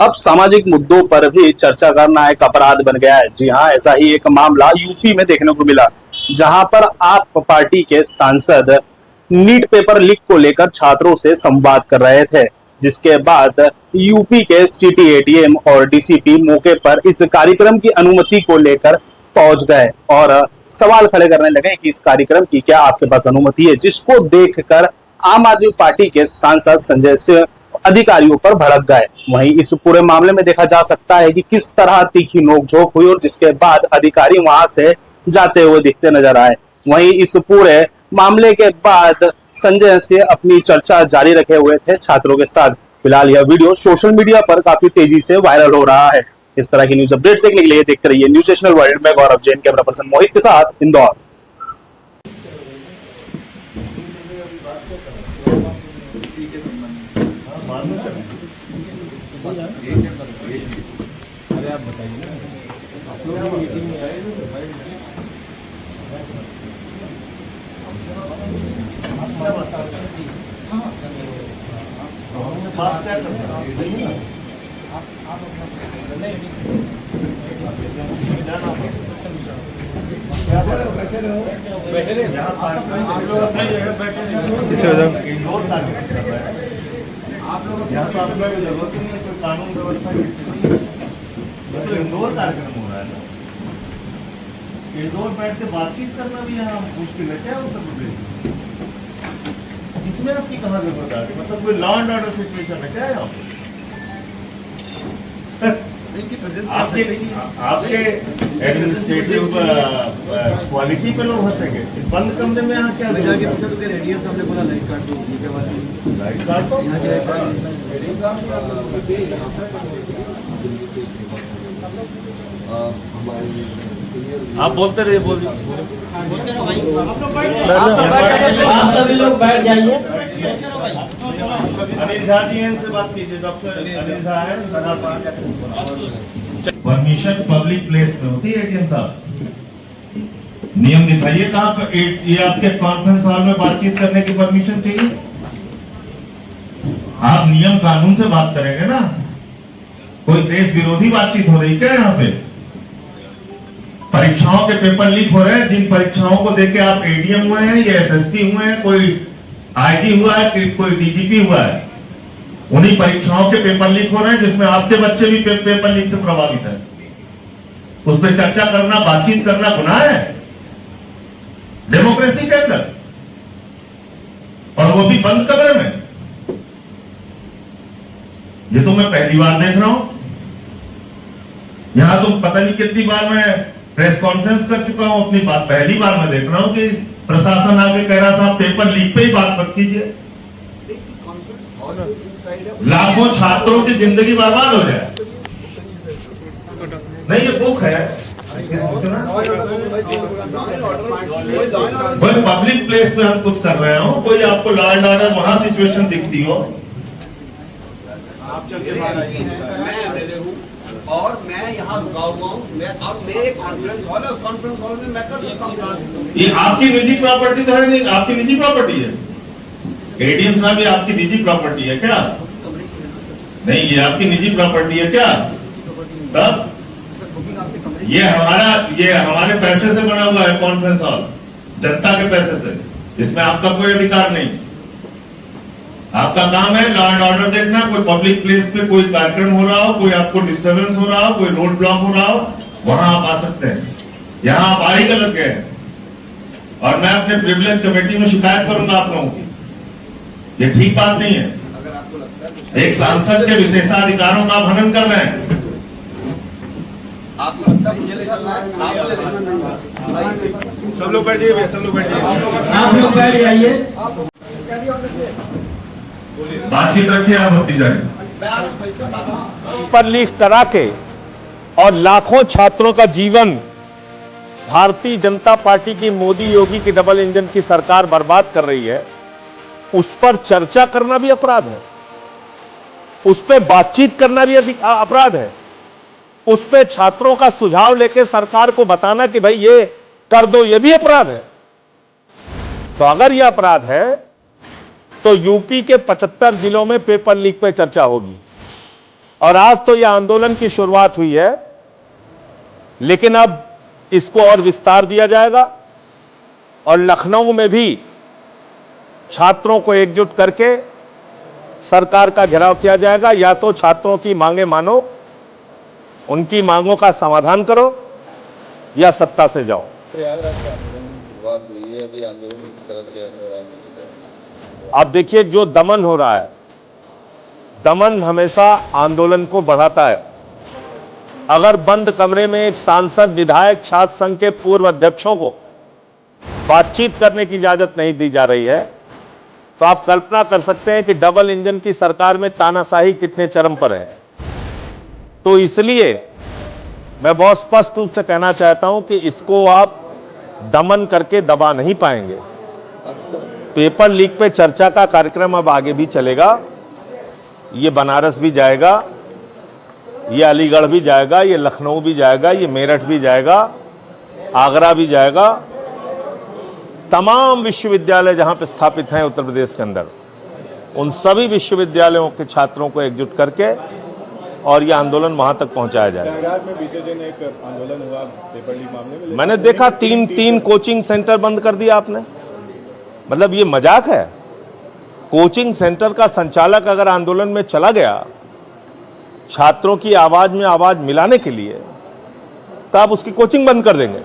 अब सामाजिक मुद्दों पर भी चर्चा करना एक अपराध बन गया है। जी हाँ, ऐसा ही एक मामला यूपी में देखने को मिला, जहां पर आप पार्टी के सांसद नीट पेपर लीक को लेकर छात्रों से संवाद कर रहे थे, जिसके बाद यूपी के सिटी एडीएम और डीसीपी मौके पर इस कार्यक्रम की अनुमति को लेकर पहुंच गए और सवाल खड़े करने लगे कि इस कार्यक्रम की क्या आपके पास अनुमति है, जिसको देखकर आम आदमी पार्टी के सांसद संजय सिंह अधिकारियों पर भड़क गए। वहीं इस पूरे मामले में देखा जा सकता है कि किस तरह तीखी नोकझोंक हुई और जिसके बाद अधिकारी वहां से जाते हुए दिखते नजर आए। वहीं इस पूरे मामले के बाद संजय सिंह अपनी चर्चा जारी रखे हुए थे छात्रों के साथ। फिलहाल यह वीडियो सोशल मीडिया पर काफी तेजी से वायरल हो रहा है। इस तरह की न्यूज अपडेट्स देखने के लिए देखते रहिए न्यूज नेशनल वर्ल्ड में। गौरव जैन, कैमरा पर्सन मोहित के साथ, इंदौर। अरे आप बताइए ना, आप लोग मीटिंग में आए तो बात क्या करते हैं? आप लोग यहाँ तो आपका जरूरत नहीं है, कोई कानून व्यवस्था की तो इंदौर कार्यक्रम हो रहा है ना। इंदौर बैठ के बातचीत करना भी यहाँ मुश्किल है क्या उत्तर प्रदेश में? इसमें आपकी कहाँ जरूरत आ रही? मतलब कोई लॉ एंड ऑर्डर सिचुएशन है क्या यहाँ पे? आपके एडमिनिस्ट्रेटिव क्वालिटी पे लोग हंसेंगे। बंद कमरे में यहाँ क्या रेडियम साहब ने बोला लाइट काट दो, लाइट काट दो। आप बोलते रहिए, बोलते रहो भाई। आप सभी लोग बैठ जाइए। अनिल झा जी से बात कीजिए। डॉक्टर अनिल झा है। परमिशन पब्लिक प्लेस में होती है एडीएम साहब। नियम दिखाइए कहाँ पर ये आपके कॉन्फ्रेंस हॉल में बातचीत करने की परमिशन चाहिए। आप नियम कानून से बात करेंगे ना। कोई देश विरोधी बातचीत हो रही क्या यहाँ पे? परीक्षाओं के पेपर लीक हो रहे हैं। जिन परीक्षाओं को देके आप एडीएम हुए हैं या एसएसपी हुए हैं, कोई आईजी हुआ है, कोई डीजीपी हुआ है, उन्हीं परीक्षाओं के पेपर लीक हो रहे हैं जिसमें आपके बच्चे भी पेपर लीक से प्रभावित है। उस पर चर्चा करना, बातचीत करना गुनाह है डेमोक्रेसी के अंदर, और वो भी बंद कमरे में। ये तो मैं पहली बार देख रहा हूं। यहां तो पता नहीं कितनी बार मैं प्रेस कॉन्फ्रेंस कर चुका हूं, अपनी बात पहली बार मैं देख रहा हूं कि प्रशासन आके कह रहा साहब पेपर लीक पे ही बात मत कीजिए। लाखों छात्रों की जिंदगी बर्बाद हो जाए। नहीं, ये बुक है। कोई पब्लिक प्लेस में हम कुछ कर रहे हो, कोई आपको लॉ एंड ऑर्डर वहां सिचुएशन दिखती हो, आप चल और मैं यहाँ रुका हुआ हूँ, और मेरे कॉन्फ्रेंस हॉल है, उस कॉन्फ्रेंस हॉल में मैं कर सकता हूँ। ये आपकी निजी प्रॉपर्टी तो है नहीं, आपकी निजी प्रॉपर्टी है। एडीएम साहब, ये आपकी निजी प्रॉपर्टी है क्या? नहीं, ये आपकी निजी प्रॉपर्टी है क्या? तब ये हमारे पैसे से बना हुआ है कॉन्फ्रेंस हॉल, जनता के पैसे से। इसमें आपका कोई अधिकार नहीं। आपका काम है लॉ एंड ऑर्डर देखना। कोई पब्लिक प्लेस पे कोई कार्यक्रम हो रहा हो, कोई आपको डिस्टर्बेंस हो रहा हो, कोई रोड ब्लॉक हो रहा हो, वहां आप आ सकते हैं। यहां आप आ ही गलत गए, और मैं अपने प्रिविलेज कमेटी में शिकायत करूंगा आप लोगों की। ये ठीक बात नहीं है। एक सांसद के विशेषाधिकारों का हनन कर रहे हैं। आपको लगता है सब लोग बैठ जाइए, सब लोग बैठ जाइए, आप लोग बैठ जाइए। बातचीत रखिए आप अपनी जाए। पर लीक करा के और लाखों छात्रों का जीवन भारतीय जनता पार्टी की मोदी योगी की डबल इंजन की सरकार बर्बाद कर रही है, उस पर चर्चा करना भी अपराध है। उस पर बातचीत करना भी अपराध है। उस पर छात्रों का सुझाव लेके सरकार को बताना कि भाई ये कर दो, ये भी अपराध है। तो अगर यह अपराध है तो यूपी के 75 जिलों में पेपर लीक पे चर्चा होगी। और आज तो यह आंदोलन की शुरुआत हुई है, लेकिन अब इसको और विस्तार दिया जाएगा और लखनऊ में भी छात्रों को एकजुट करके सरकार का घेराव किया जाएगा। या तो छात्रों की मांगे मानो, उनकी मांगों का समाधान करो, या सत्ता से जाओ। अब देखिए, जो दमन हो रहा है, दमन हमेशा आंदोलन को बढ़ाता है। अगर बंद कमरे में एक सांसद, विधायक, छात्र संघ के पूर्व अध्यक्षों को बातचीत करने की इजाजत नहीं दी जा रही है, तो आप कल्पना कर सकते हैं कि डबल इंजन की सरकार में तानाशाही कितने चरम पर है। तो इसलिए मैं बहुत स्पष्ट रूप से कहना चाहता हूं कि इसको आप दमन करके दबा नहीं पाएंगे। पेपर लीक पे चर्चा का कार्यक्रम अब आगे भी चलेगा। ये बनारस भी जाएगा, ये अलीगढ़ भी जाएगा, ये लखनऊ भी जाएगा, ये मेरठ भी जाएगा, आगरा भी जाएगा। तमाम विश्वविद्यालय जहां पे स्थापित हैं उत्तर प्रदेश के अंदर, उन सभी विश्वविद्यालयों के छात्रों को एकजुट करके और यह आंदोलन वहां तक पहुंचाया जाएगा। प्रयागराज में बीते दिन एक आंदोलन हुआ पेपर लीक मामले में। मैंने देखा तीन कोचिंग सेंटर बंद कर दिया आपने। मतलब ये मजाक है? कोचिंग सेंटर का संचालक अगर आंदोलन में चला गया छात्रों की आवाज में आवाज मिलाने के लिए, तो आप उसकी कोचिंग बंद कर देंगे।